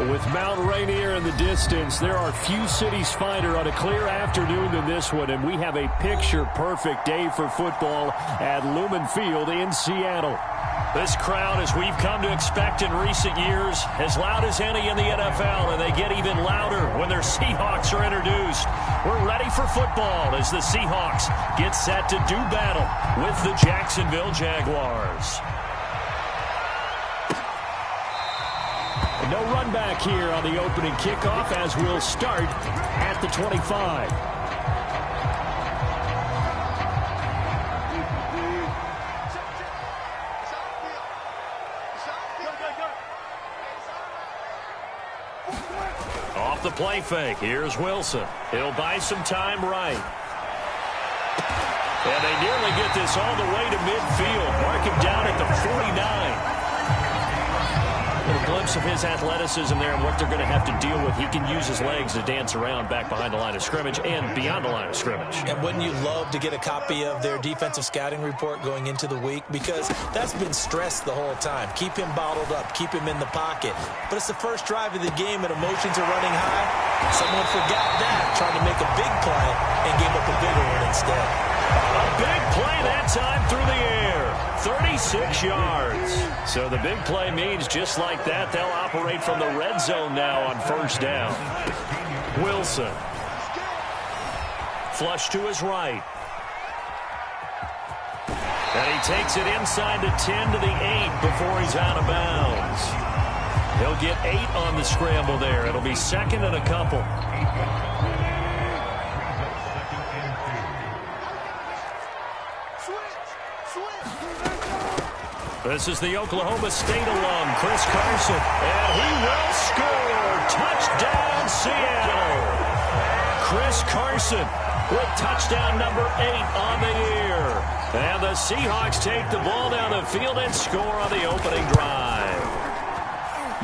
With Mount Rainier in the distance, there are few cities finer on a clear afternoon than this one, and we have a picture-perfect day for football at Lumen Field in Seattle. This crowd, as we've come to expect in recent years, as loud as any in the NFL, and they get even louder when their Seahawks are introduced. We're ready for football as the Seahawks get set to do battle with the Jacksonville Jaguars. No run back here on the opening kickoff as we'll start at the 25. Off the play fake, here's Wilson. He'll buy some time right. And they nearly get this all the way to midfield. Mark him down at the 49. A glimpse of his athleticism there and what they're going to have to deal with. He can use his legs to dance around back behind the line of scrimmage and beyond the line of scrimmage. And wouldn't you love to get a copy of their defensive scouting report going into the week? Because that's been stressed the whole time. Keep him bottled up. Keep him in the pocket. But it's the first drive of the game and emotions are running high. Someone forgot that, trying to make a big play and gave up a bigger one instead. A big play that time through the air. 36 yards. So the big play means just like that, they'll operate from the red zone now on first down. Wilson. Flush to his right. And he takes it inside the 10 to the 8 before he's out of bounds. He'll get 8 on the scramble there. It'll be second and a couple. This is the Oklahoma State alum, Chris Carson, and he will score. Touchdown, Seattle. Chris Carson with touchdown number 8 on the year. And the Seahawks take the ball down the field and score on the opening drive.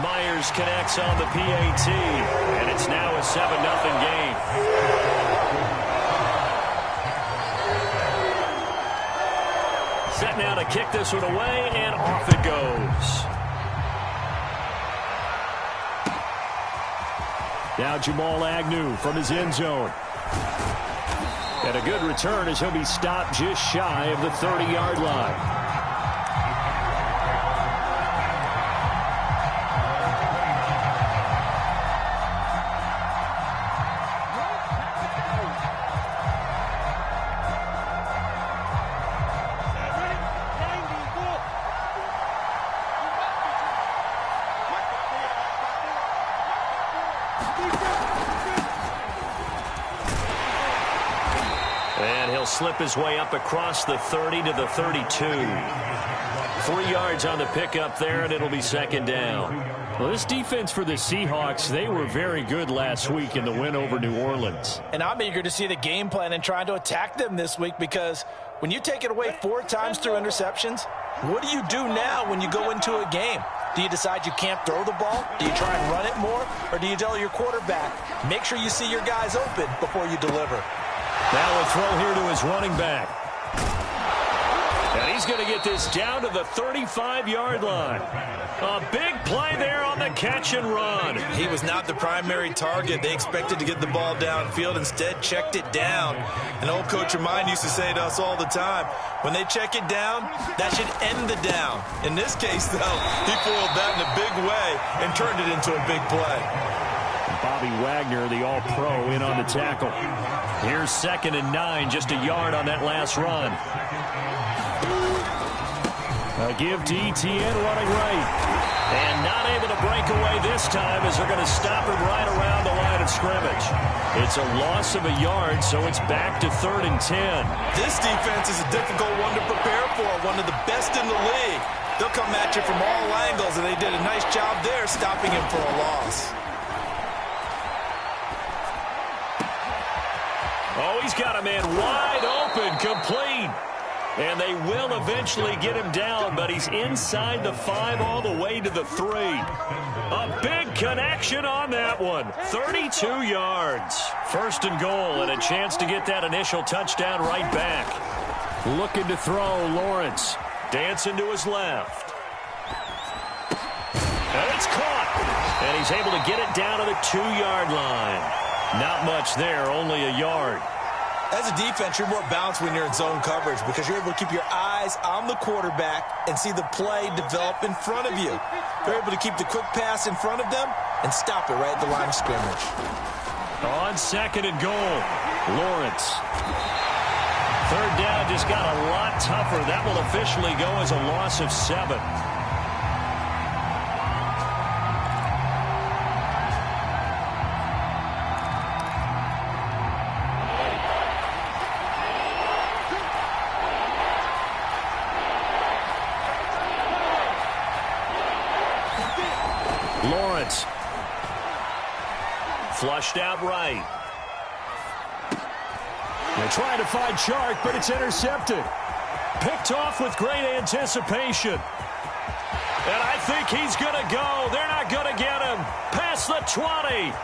Myers connects on the PAT, and it's now a 7-0 game. Set now to kick this one away, and off it goes. Now Jamal Agnew from his end zone. And a good return as he'll be stopped just shy of the 30-yard line. Slip his way up across the 30 to the 32. 3 yards on the pickup there, and it'll be second down. Well, this defense for the Seahawks, they were very good last week in the win over New Orleans. And I'm eager to see the game plan and trying to attack them this week, because when you take it away 4 times through interceptions, what do you do now when you go into a game? Do you decide you can't throw the ball? Do you try and run it more? Or do you tell your quarterback, make sure you see your guys open before you deliver? Now a throw here to his running back. And he's going to get this down to the 35-yard line. A big play there on the catch and run. He was not the primary target. They expected to get the ball downfield. Instead, checked it down. An old coach of mine used to say to us all the time, when they check it down, that should end the down. In this case, though, he foiled that in a big way and turned it into a big play. Bobby Wagner, the all-pro, in on the tackle. Here's 2nd and 9, just a yard on that last run. A give to Etienne running right. And not able to break away this time as they're going to stop him right around the line of scrimmage. It's a loss of a yard, so it's back to 3rd and 10. This defense is a difficult one to prepare for, one of the best in the league. They'll come at you from all angles, and they did a nice job there stopping him for a loss. Oh, he's got a man wide open, complete. And they will eventually get him down, but he's inside the 5 all the way to the 3. A big connection on that one. 32 yards. 1st and goal, and a chance to get that initial touchdown right back. Looking to throw, Lawrence. Dancing to his left. And it's caught. And he's able to get it down to the 2-yard line. Not much there, only a yard. As a defense, you're more balanced when you're in zone coverage because you're able to keep your eyes on the quarterback and see the play develop in front of you. You're able to keep the quick pass in front of them and stop it right at the line of scrimmage. On 2nd and goal, Lawrence. 3rd down just got a lot tougher. That will officially go as a loss of 7. Lawrence. Flushed out right. They're trying to find Chark, but it's intercepted. Picked off with great anticipation. And I think he's going to go. They're not going to get him. Past the 20.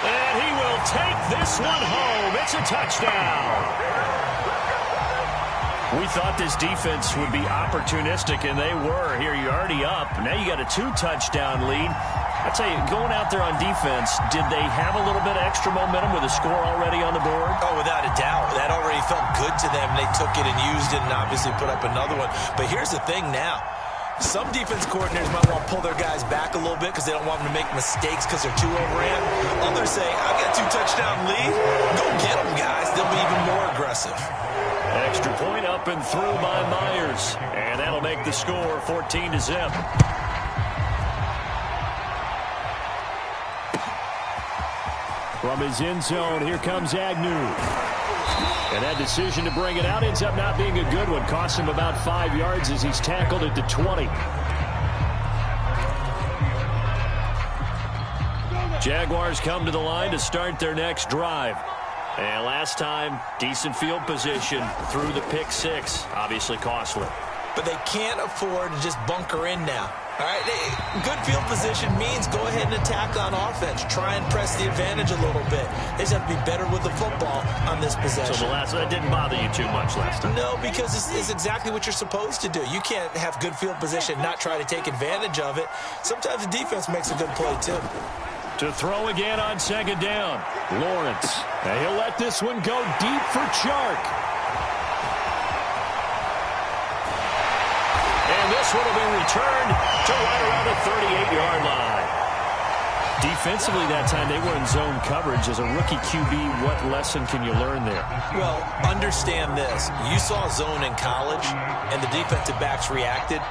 And he will take this one home. It's a touchdown. We thought this defense would be opportunistic, and they were. Here, you're already up. Now you got a 2-touchdown lead. I tell you, going out there on defense, did they have a little bit of extra momentum with a score already on the board? Oh, without a doubt. That already felt good to them. They took it and used it and obviously put up another one. But here's the thing now. Some defense coordinators might want to pull their guys back a little bit because they don't want them to make mistakes because they're too overran. Others say, I got a 2-touchdown lead. Go get them, guys. They'll be even more aggressive. Extra point up and through by Myers. And that'll make the score 14-0. From his end zone, here comes Agnew. And that decision to bring it out ends up not being a good one. Costs him about 5 yards as he's tackled at the 20. Jaguars come to the line to start their next drive. And last time, decent field position through the pick 6. Obviously costly. But they can't afford to just bunker in now. All right, good field position means go ahead and attack on offense. Try and press the advantage a little bit. They just have to be better with the football on this possession. So that didn't bother you too much last time? No, because it's exactly what you're supposed to do. You can't have good field position, not try to take advantage of it. Sometimes the defense makes a good play, too. To throw again on 2nd down, Lawrence. And he'll let this one go deep for Chark. And this one will be returned to right around the 38-yard line. Defensively that time, they were in zone coverage. As a rookie QB, what lesson can you learn there? Well, understand this. You saw zone in college, and the defensive backs reacted,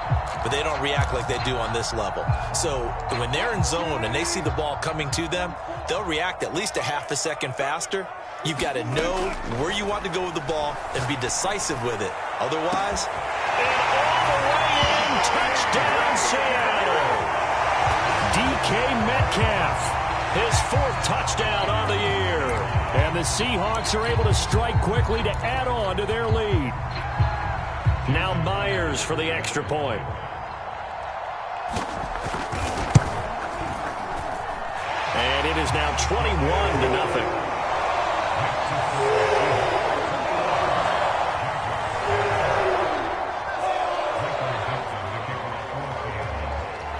but they don't react like they do on this level. So when they're in zone and they see the ball coming to them, they'll react at least a half a second faster. You've got to know where you want to go with the ball and be decisive with it. Otherwise... And all the way in, touchdown Seattle. DK Metcalf, his 4th touchdown on the year. And the Seahawks are able to strike quickly to add on to their lead. Now Myers for the extra point. And it is now 21-0.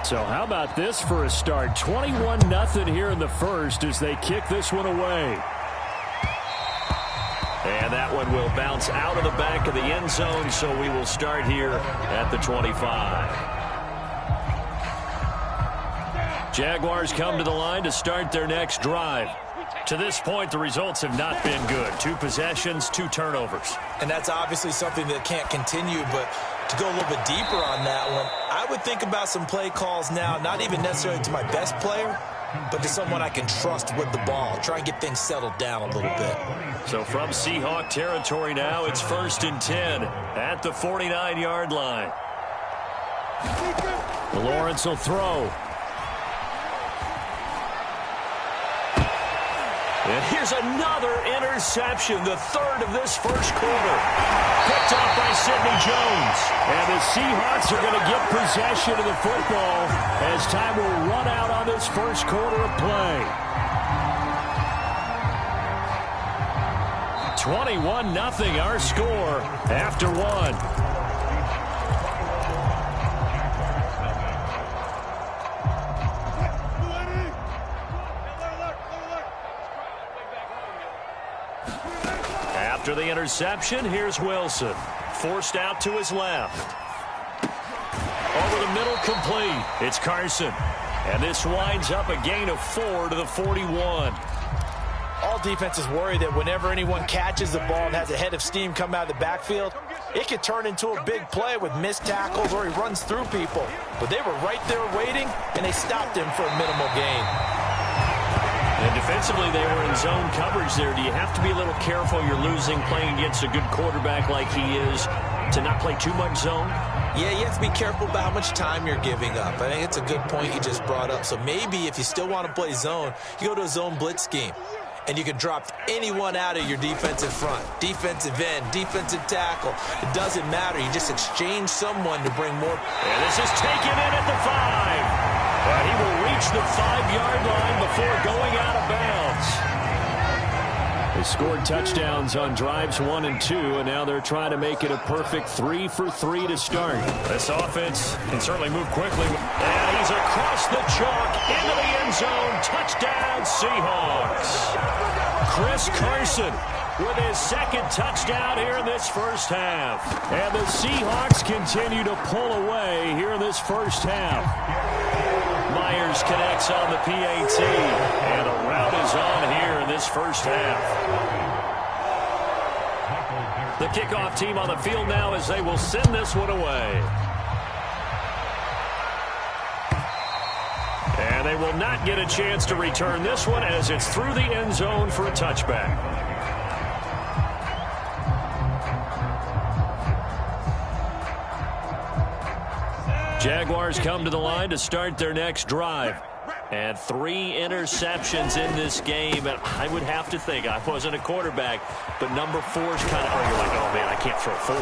So how about this for a start? 21-0 here in the first as they kick this one away. And that one will bounce out of the back of the end zone, so we will start here at the 25. Jaguars come to the line to start their next drive. To this point, the results have not been good. 2 possessions, 2 turnovers. And that's obviously something that can't continue, but to go a little bit deeper on that one, I would think about some play calls now, not even necessarily to my best player, but to someone I can trust with the ball. Try and get things settled down a little bit. So from Seahawk territory now, it's 1st and 10 at the 49-yard line. Lawrence will throw. And here's another interception, the 3rd of this first quarter. Picked off by Sidney Jones. And the Seahawks are going to get possession of the football as time will run out on this first quarter of play. 21-0 our score after 1. After the interception, here's Wilson. Forced out to his left. Over the middle, complete. It's Carson. And this winds up a gain of 4 to the 41. All defenses worry that whenever anyone catches the ball and has a head of steam come out of the backfield, it could turn into a big play with missed tackles or he runs through people. But they were right there waiting, and they stopped him for a minimal gain. And defensively, they were in zone coverage there. Do you have to be a little careful? You're losing playing against a good quarterback like he is to not play too much zone? Yeah, you have to be careful about how much time you're giving up. I think it's a good point you just brought up. So maybe if you still want to play zone, you go to a zone blitz scheme. And you can drop anyone out of your defensive front, defensive end, defensive tackle. It doesn't matter. You just exchange someone to bring more. And this is taken in at the 5. But he will reach the 5-yard line before going out of bounds. They scored touchdowns on drives 1 and 2, and now they're trying to make it a perfect 3 for 3 to start. This offense can certainly move quickly. And he's across the chalk into the end zone. Touchdown, Seahawks. Chris Carson with his second touchdown here in this first half. And the Seahawks continue to pull away here in this first half. Myers connects on the PAT, and a route is on here in this first half. The kickoff team on the field now as they will send this one away. And they will not get a chance to return this one as it's through the end zone for a touchback. Jaguars come to the line to start their next drive. And 3 interceptions in this game. And I would have to think, I wasn't a quarterback, but number 4 is kind of, you're like, oh, man, I can't throw 4.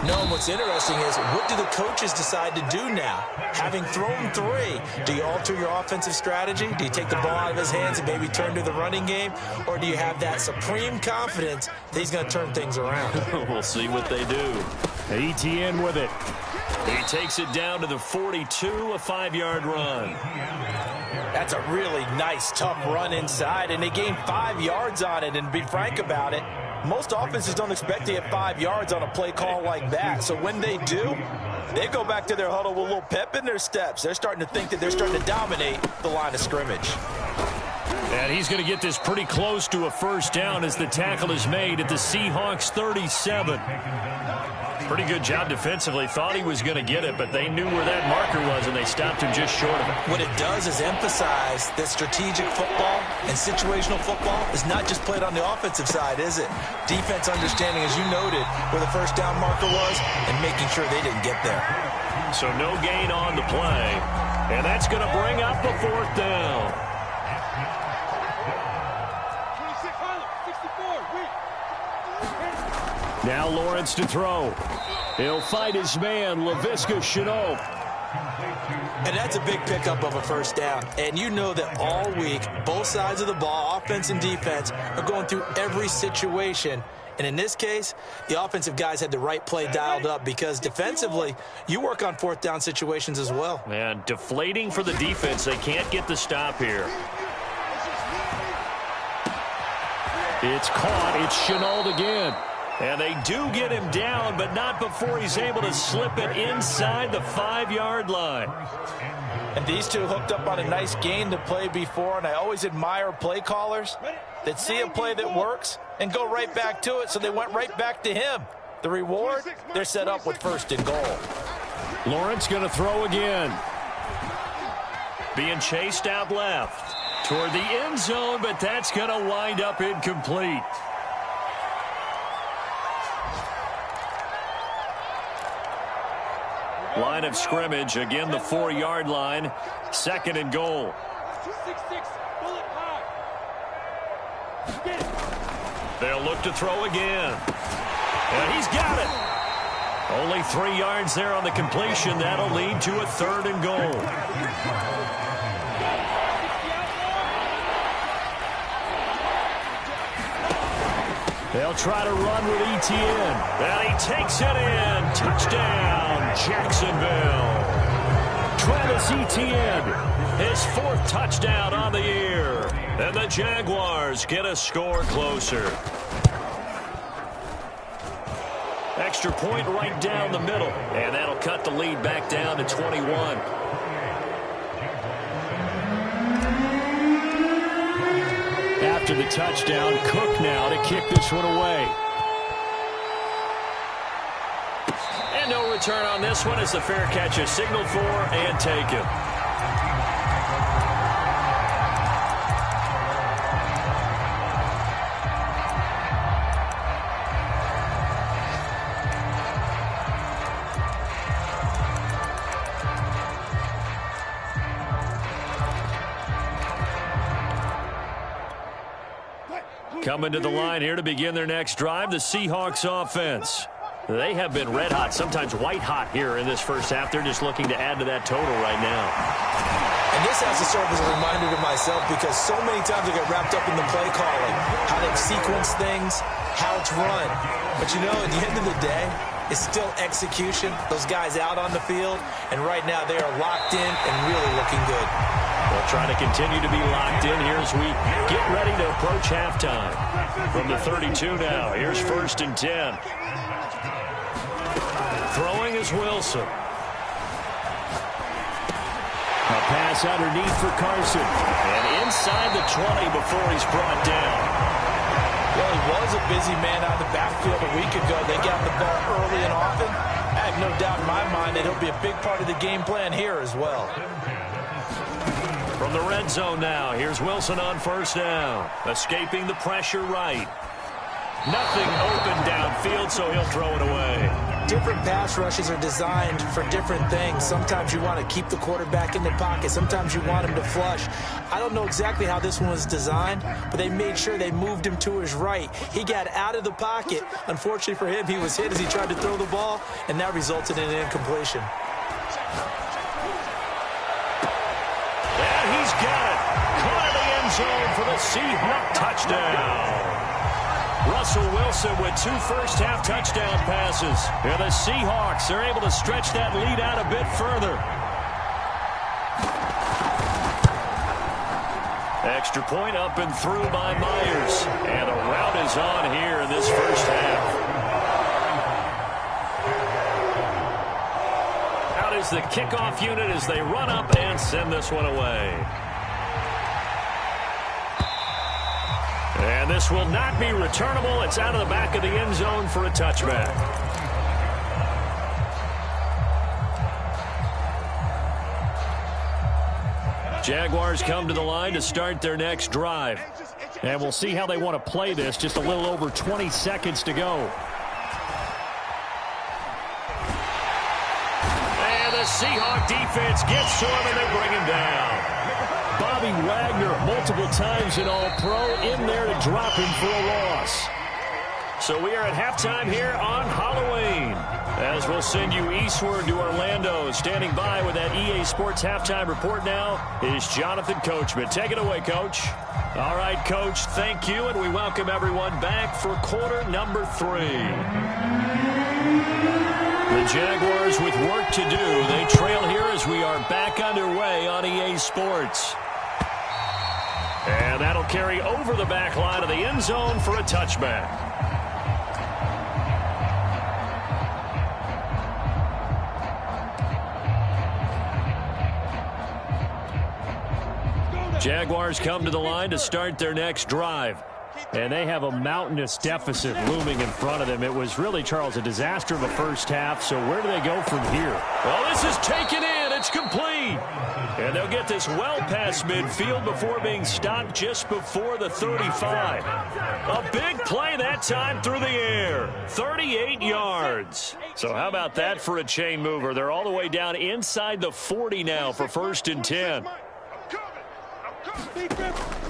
No, and what's interesting is, what do the coaches decide to do now? Having thrown 3, do you alter your offensive strategy? Do you take the ball out of his hands and maybe turn to the running game? Or do you have that supreme confidence that he's going to turn things around? We'll see what they do. Etienne with it. He takes it down to the 42, a 5-yard run. That's a really nice, tough run inside, and they gained 5 yards on it. And to be frank about it, most offenses don't expect to get 5 yards on a play call like that. So when they do, they go back to their huddle with a little pep in their steps. They're starting to think that they're starting to dominate the line of scrimmage. And he's going to get this pretty close to a first down as the tackle is made at the Seahawks 37. Pretty good job defensively. Thought he was going to get it, but they knew where that marker was, and they stopped him just short of it. What it does is emphasize that strategic football and situational football is not just played on the offensive side, is it? Defense understanding, as you noted, where the first down marker was and making sure they didn't get there. So no gain on the play, and that's going to bring up a 4th down. Now Lawrence to throw. He'll fight his man, Laviska Shenault. And that's a big pickup of a first down. And you know that all week, both sides of the ball, offense and defense, are going through every situation. And in this case, the offensive guys had the right play dialed up because defensively, you work on 4th down situations as well. And deflating for the defense. They can't get the stop here. It's caught. It's Shenault again. And they do get him down, but not before he's able to slip it inside the 5-yard line. And these two hooked up on a nice gain to play before, and I always admire play callers that see a play that works and go right back to it, so they went right back to him. The reward, they're set up with 1st and goal. Lawrence going to throw again. Being chased out left toward the end zone, but that's going to wind up incomplete. Line of scrimmage, again the 4-yard line, 2nd and goal. They'll look to throw again. And he's got it. Only 3 yards there on the completion. That'll lead to a 3rd and goal. They'll try to run with Etienne. And he takes it in. Touchdown, Jacksonville. Travis Etienne, his 4th touchdown on the year. And the Jaguars get a score closer. extra point right down the middle. And that'll cut the lead back down to 21. After the touchdown, Cook now to kick this one away. And no return on this one as the fair catch is signaled for and taken. Coming to the line here to begin their next drive, the Seahawks offense. They have been red hot, sometimes white hot here in this first half. They're just looking to add to that total right now. And this has to serve as a reminder to myself because so many times I get wrapped up in the play calling, how they sequence things, how it's run. But you know, at the end of the day, it's still execution. Those guys out on the field, and right now they are locked in and really looking good. They'll try to continue to be locked in here as we get ready to approach halftime. From the 32 now, here's 1st and 10. Throwing is Wilson. A pass underneath for Carson. And inside the 20 before he's brought down. Well, he was a busy man out of the backfield a week ago. They got the ball early and often. I have no doubt in my mind that he'll be a big part of the game plan here as well. From the red zone now, here's Wilson on 1st down. Escaping the pressure right. Nothing open downfield, so he'll throw it away. Different pass rushes are designed for different things. Sometimes you want to keep the quarterback in the pocket. Sometimes you want him to flush. I don't know exactly how this one was designed, but they made sure they moved him to his right. He got out of the pocket. Unfortunately for him, he was hit as he tried to throw the ball, and that resulted in an incompletion. And he's got it. Caught in the end zone for the Seahawk touchdown. Russell Wilson with 2 first-half touchdown passes. And the Seahawks are able to stretch that lead out a bit further. Extra point up and through by Myers. And a rout is on here in this first half. Out is the kickoff unit as they run up and send this one away. And this will not be returnable. It's out of the back of the end zone for a touchback. Jaguars come to the line to start their next drive. And we'll see how they want to play this. Just a little over 20 seconds to go. And the Seahawk defense gets to him and they bring him down. Bobby Wagner, multiple times an All-Pro, in there to drop him for a loss. So we are at halftime here on Halloween. As we'll send you eastward to Orlando. Standing by with that EA Sports halftime report now is Jonathan Coachman. Take it away, Coach. All right, Coach, thank you, and we welcome everyone back for quarter number 3. The Jaguars with work to do. They trail here as we are back underway on EA Sports. And that'll carry over the back line of the end zone for a touchback. Jaguars come to the line to start their next drive. And they have a mountainous deficit looming in front of them. It was really, Charles, a disaster of a first half. So where do they go from here? Well, this is taken in. It's complete. And they'll get this well past midfield before being stopped just before the 35. A big play that time through the air. 38 yards. So how about that for a chain mover? They're all the way down inside the 40 now for 1st and 10.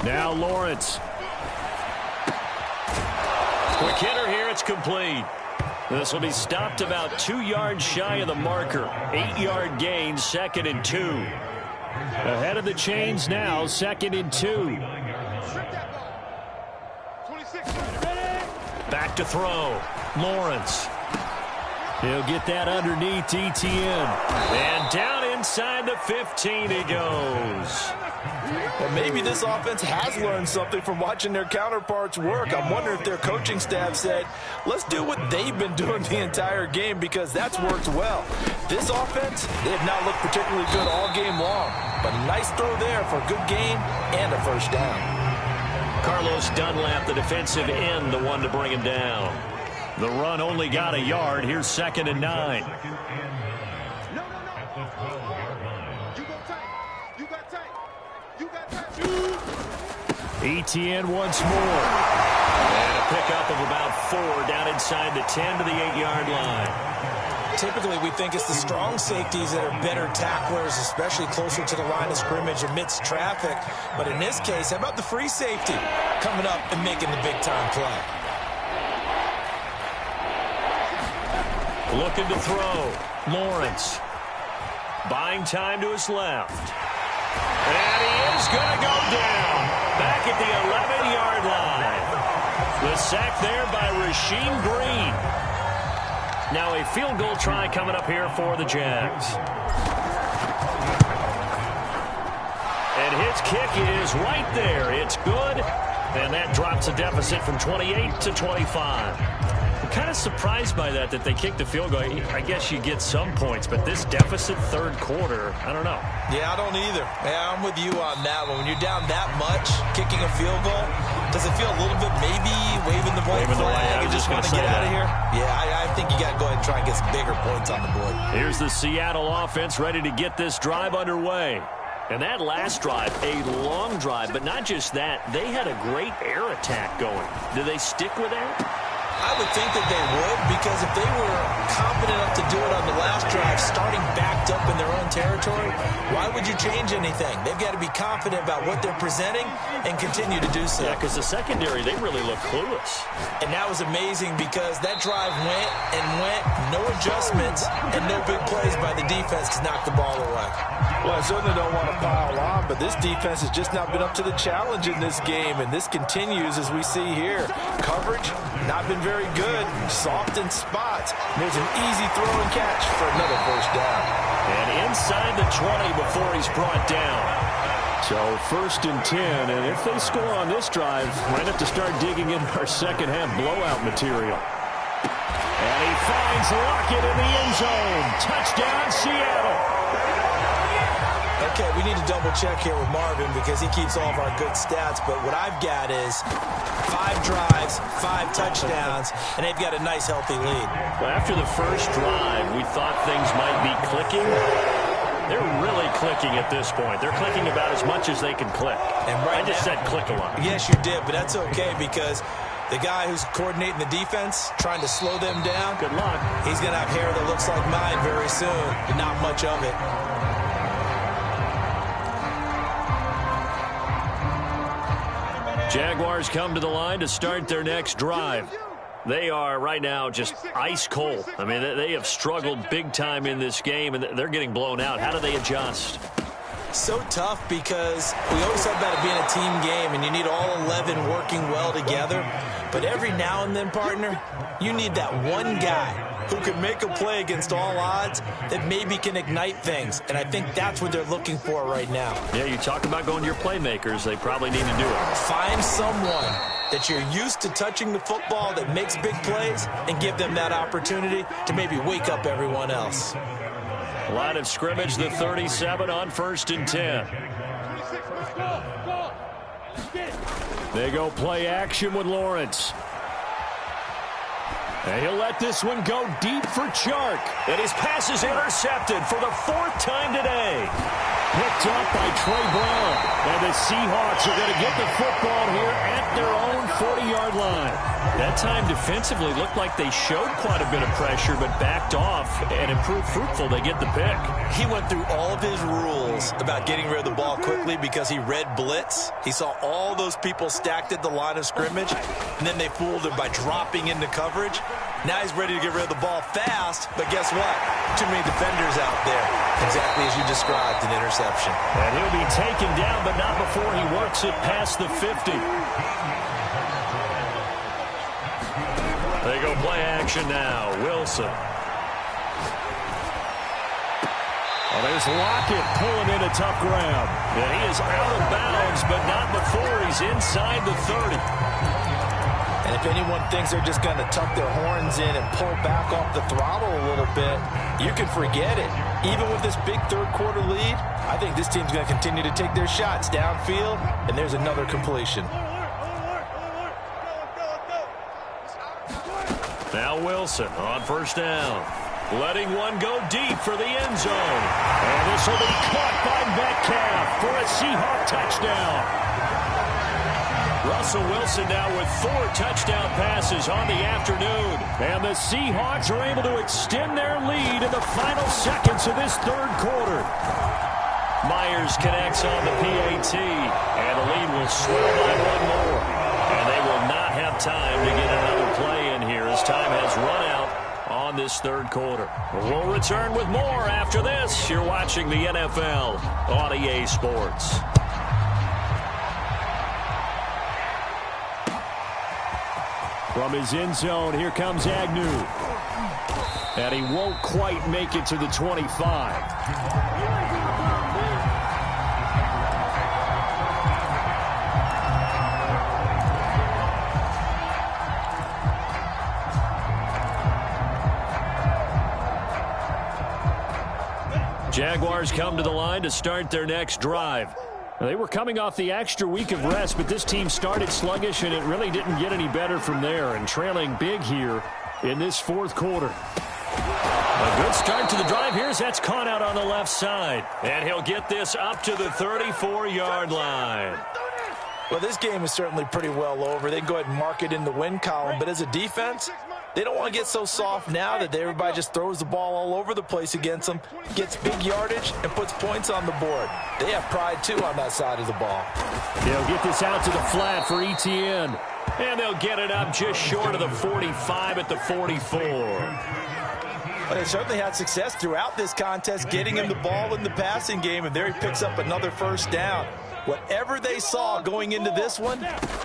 Now Lawrence. Quick hitter here, it's complete. This will be stopped about 2 yards shy of the marker. 8-yard gain, 2nd and 2. Ahead of the chains now, 2nd and 2. Back to throw. Lawrence. He'll get that underneath ETN. And down inside the 15 he goes. Well, maybe this offense has learned something from watching their counterparts work. I'm wondering if their coaching staff said, let's do what they've been doing the entire game, because that's worked well. This offense, they have not looked particularly good all game long, but a nice throw there for a good gain and a first down. Carlos Dunlap, the defensive end, the one to bring him down. The run only got a yard. Here's 2nd and 9. ETN once more. And a pickup of about 4 down inside the 10 to the 8-yard line. Typically, we think it's the strong safeties that are better tacklers, especially closer to the line of scrimmage amidst traffic. But in this case, how about the free safety coming up and making the big-time play? Looking to throw. Lawrence. Buying time to his left. And he is going to go down. Back at the 11-yard line. The sack there by Rasheem Green. Now a field goal try coming up here for the Jags. And his kick is right there. It's good. And that drops a deficit from 28 to 25. I'm kind of surprised by that they kicked the field goal. I guess you get some points, but this deficit third quarter, I don't know. Yeah, I don't either. Yeah, I'm with you on that one. When you're down that much, kicking a field goal, does it feel a little bit maybe waving the white flag and just want to get out of here? Yeah, I think you got to go ahead and try and get some bigger points on the board. Here's the Seattle offense ready to get this drive underway. And that last drive, a long drive, but not just that. They had a great air attack going. Do they stick with that? I would think that they would, because if they were confident enough to do it on the last drive, starting backed up in their own territory, why would you change anything? They've got to be confident about what they're presenting and continue to do so. Yeah, because the secondary, they really look clueless. And that was amazing, because that drive went and went, no adjustments, and no big plays by the defense to knock the ball away. Well, I certainly don't want to pile on, but this defense has just not been up to the challenge in this game, and this continues as we see here. Coverage, not been very good, soft in spots. There's an easy throw and catch for another first down. And inside the 20 before he's brought down. So 1st and 10, and if they score on this drive, might have to start digging into our second half blowout material. And he finds Lockett in the end zone. Touchdown, Seattle. Okay, we need to double-check here with Marvin, because he keeps all of our good stats. But what I've got is 5 drives, 5 touchdowns, and they've got a nice, healthy lead. Well, after the first drive, we thought things might be clicking. They're really clicking at this point. They're clicking about as much as they can click. And right I just said click a lot. Yes, you did, but that's okay, because the guy who's coordinating the defense, trying to slow them down, good luck. He's going to have hair that looks like mine very soon, but not much of it. Jaguars come to the line to start their next drive. They are right now just ice cold. I mean, they have struggled big time in this game, and they're getting blown out. How do they adjust? So tough, because we always talk about it being a team game, and you need all 11 working well together. But every now and then, partner, you need that one guy who can make a play against all odds that maybe can ignite things. And I think that's what they're looking for right now. Yeah, you talk about going to your playmakers. They probably need to do it. Find someone that you're used to touching the football that makes big plays and give them that opportunity to maybe wake up everyone else. Line of scrimmage, the 37 on 1st and 10. They go play action with Lawrence. And he'll let this one go deep for Chark. And his pass is intercepted for the 4th time today. Picked up by Trey Brown. And the Seahawks are going to get the football here at their own 40-yard line. That time defensively looked like they showed quite a bit of pressure, but backed off and improved fruitful. They get the pick. He went through all of his rules about getting rid of the ball quickly because he read blitz. He saw all those people stacked at the line of scrimmage, and then they fooled him by dropping into coverage. Now he's ready to get rid of the ball fast, but guess what? Too many defenders out there. Exactly as you described, an interception. And he'll be taken down, but not before he works it past the 50. They go play action now. Wilson. Well, there's Lockett pulling in a tough grab. And he is out of bounds, but not before he's inside the 30. And if anyone thinks they're just going to tuck their horns in and pull back off the throttle a little bit, you can forget it. Even with this big third-quarter lead, I think this team's going to continue to take their shots downfield, and there's another completion. Now Wilson on first down. Letting one go deep for the end zone. And this will be caught by Metcalf for a Seahawk touchdown. Russell Wilson now with 4 touchdown passes on the afternoon. And the Seahawks are able to extend their lead in the final seconds of this third quarter. Myers connects on the PAT. And the lead will swell by one more. And they will not have time to get another play in here as time has run out on this third quarter. We'll return with more after this. You're watching the NFL on EA Sports. From his end zone, here comes Agnew. And he won't quite make it to the 25. Jaguars come to the line to start their next drive. They were coming off the extra week of rest, but this team started sluggish, and it really didn't get any better from there, and trailing big here in this fourth quarter. A good start to the drive here as that's caught out on the left side. And he'll get this up to the 34-yard line. Well, this game is certainly pretty well over. They can go ahead and mark it in the win column, but as a defense, they don't want to get so soft now that everybody just throws the ball all over the place against them, gets big yardage, and puts points on the board. They have pride, too, on that side of the ball. They'll get this out to the flat for Etienne. And they'll get it up just short of the 45 at the 44. Well, they certainly had success throughout this contest, getting him the ball in the passing game, and there he picks up another first down. Whatever they saw going into this one,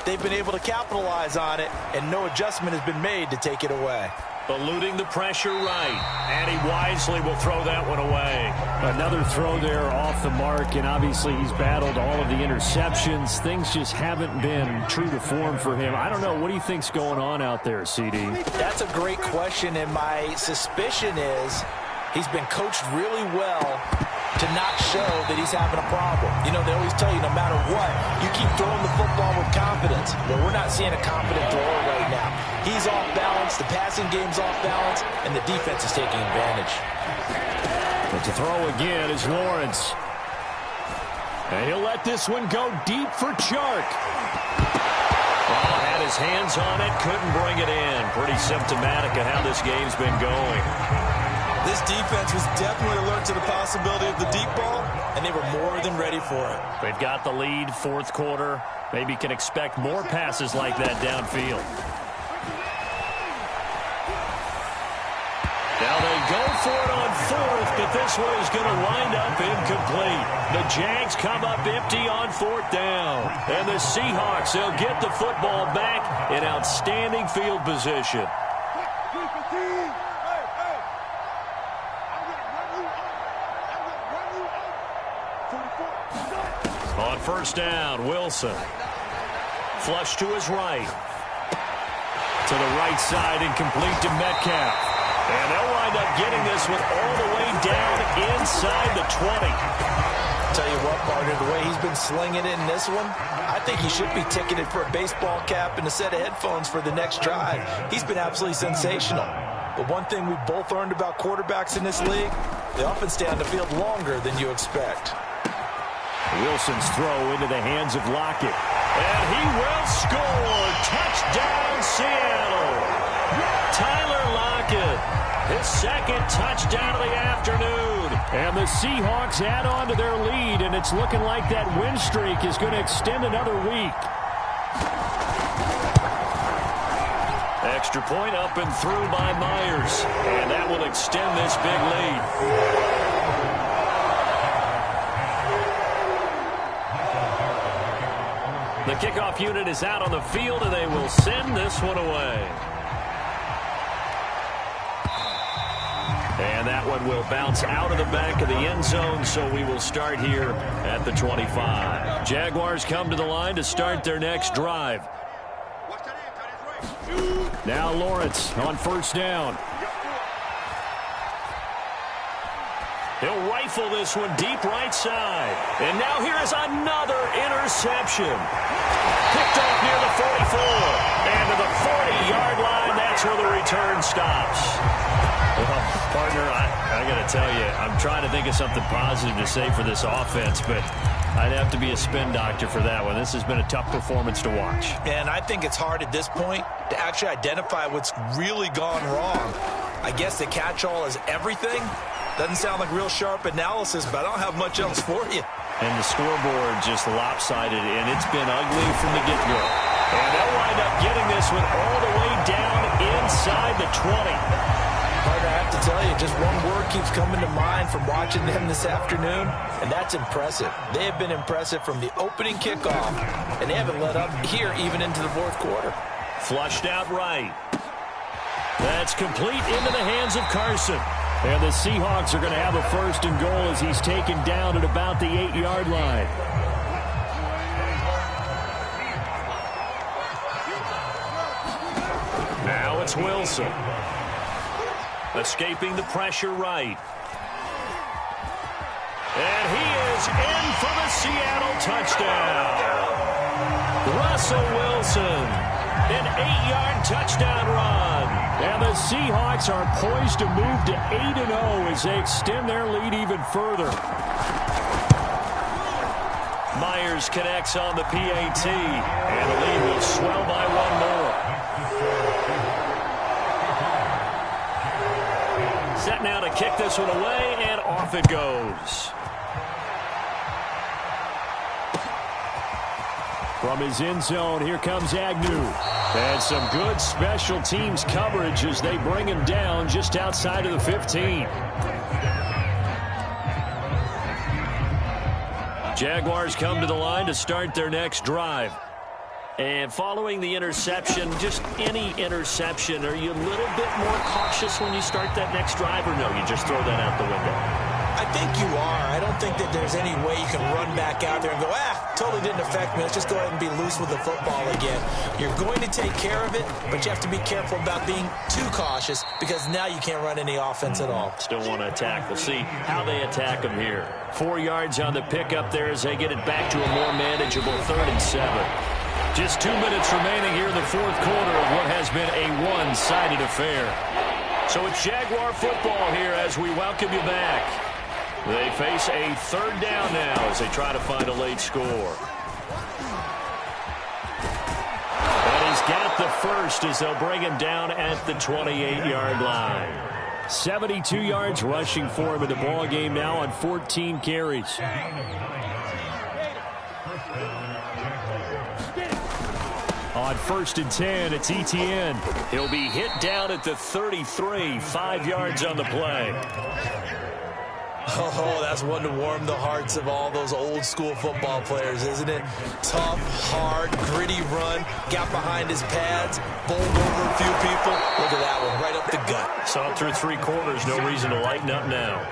they've been able to capitalize on it, and no adjustment has been made to take it away. Eluding the pressure right, and he wisely will throw that one away. Another throw there off the mark, and obviously he's battled all of the interceptions. Things just haven't been true to form for him. I don't know. What do you think's going on out there, CD? That's a great question, and my suspicion is he's been coached really well to not show that he's having a problem. You know, they always tell you no matter what, you keep throwing the football with confidence. But we're not seeing a confident thrower right now. He's off balance, the passing game's off balance, and the defense is taking advantage. But to throw again is Lawrence. And he'll let this one go deep for Chark. Well, had his hands on it, couldn't bring it in. Pretty symptomatic of how this game's been going. This defense was definitely alert to the possibility of the deep ball, and they were more than ready for it. They've got the lead, fourth quarter. Maybe can expect more passes like that downfield. Now they go for it on fourth, but this one is going to wind up incomplete. The Jags come up empty on fourth down. And the Seahawks, they'll get the football back in outstanding field position. On first down, Wilson. Flush to his right. To the right side, incomplete to Metcalf. And they'll wind up getting this one all the way down inside the 20. Tell you what, partner, the way he's been slinging it in this one, I think he should be ticketed for a baseball cap and a set of headphones for the next drive. He's been absolutely sensational. But one thing we've both learned about quarterbacks in this league, they often stay on the field longer than you expect. Wilson's throw into the hands of Lockett. And he will score. Touchdown, Seattle. Tyler Lockett, his second touchdown of the afternoon. And the Seahawks add on to their lead, and it's looking like that win streak is going to extend another week. Extra point up and through by Myers. And that will extend this big lead. The kickoff unit is out on the field, and they will send this one away. And that one will bounce out of the back of the end zone, so we will start here at the 25. Jaguars come to the line to start their next drive. Now Lawrence on first down. He'll rifle this one deep right side. And now here is another interception. Picked off near the 44. And to the 40-yard line, that's where the return stops. Well, partner, I got to tell you, I'm trying to think of something positive to say for this offense, but I'd have to be a spin doctor for that one. This has been a tough performance to watch. And I think it's hard at this point to actually identify what's really gone wrong. I guess the catch-all is everything. Doesn't sound like real sharp analysis, but I don't have much else for you. And the scoreboard just lopsided, and it's been ugly from the get-go. And they'll wind up getting this one all the way down inside the 20. Partner, I have to tell you, just one word keeps coming to mind from watching them this afternoon, and that's impressive. They have been impressive from the opening kickoff, and they haven't let up here even into the fourth quarter. Flushed out right. That's complete into the hands of Carson. And the Seahawks are going to have a first and goal as he's taken down at about the 8-yard line. Now it's Wilson. Escaping the pressure right. And he is in for the Seattle touchdown. Russell Wilson, an 8-yard touchdown run. And the Seahawks are poised to move to 8-0 as they extend their lead even further. Myers connects on the PAT, and the lead will swell by one more. Set now to kick this one away, and off it goes. From his end zone, here comes Agnew. And some good special teams coverage as they bring him down just outside of the 15. Jaguars come to the line to start their next drive. And following the interception, just any interception, are you a little bit more cautious when you start that next drive, or no, you just throw that out the window? I think you are. I don't think that there's any way you can run back out there and go, totally didn't affect me. Let's just go ahead and be loose with the football again. You're going to take care of it, but you have to be careful about being too cautious because now you can't run any offense at all. Still want to attack. We'll see how they attack them here. 4 yards on the pickup there as they get it back to a more manageable 3rd and 7. Just 2 minutes remaining here in the fourth quarter of what has been a one-sided affair. So it's Jaguar football here as we welcome you back. They face a 3rd down now as they try to find a late score. And he's got the first as they'll bring him down at the 28-yard line. 72 yards rushing for him in the ball game now on 14 carries. On 1st and 10, it's Etienne. He'll be hit down at the 33, 5 yards on the play. Oh, that's one to warm the hearts of all those old-school football players, isn't it? Tough, hard, gritty run, got behind his pads, bowled over a few people. Look at that one, right up the gut. Saw it through 3 quarters, no reason to lighten up now.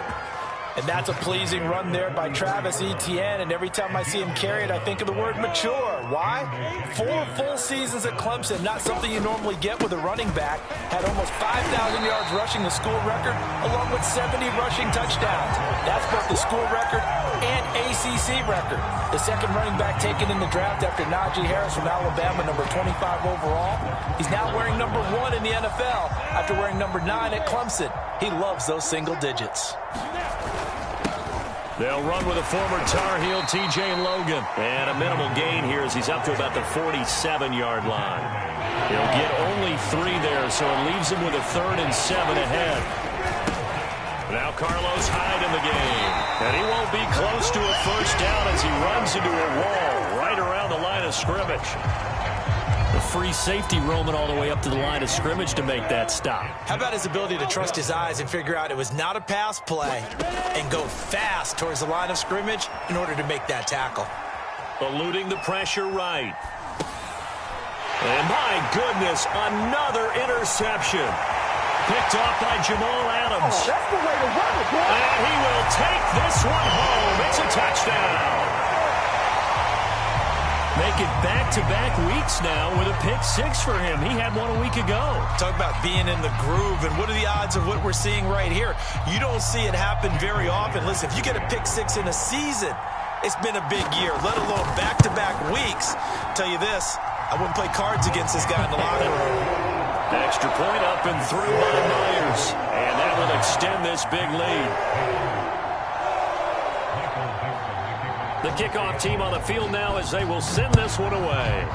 And that's a pleasing run there by Travis Etienne, and every time I see him carry it, I think of the word mature. Why? 4 full seasons at Clemson, not something you normally get with a running back. Had almost 5,000 yards rushing, the school record, along with 70 rushing touchdowns. That's both the school record and ACC record. The second running back taken in the draft after Najee Harris from Alabama, number 25 overall. He's now wearing number 1 in the NFL after wearing number 9 at Clemson. He loves those single digits. They'll run with a former Tar Heel, T.J. Logan. And a minimal gain here as he's up to about the 47-yard line. He'll get only 3 there, so it leaves him with a 3rd and 7 ahead. Now Carlos Hyde in the game. And he won't be close to a first down as he runs into a wall right around the line of scrimmage. The free safety roaming all the way up to the line of scrimmage to make that stop. How about his ability to trust his eyes and figure out it was not a pass play and go fast towards the line of scrimmage in order to make that tackle. Eluding the pressure right. And my goodness, another interception. Picked off by Jamal Adams. Oh, that's the way to run it, boy. And he will take this one home. It's a touchdown. Make it back-to-back weeks now with a pick six for him. He had one a week ago. Talk about being in the groove, and what are the odds of what we're seeing right here? You don't see it happen very often. Listen, if you get a pick six in a season, it's been a big year, let alone back-to-back weeks. Tell you this, I wouldn't play cards against this guy in the locker room. Extra point up and through by Myers. And that will extend this big lead. The kickoff team on the field now as they will send this one away.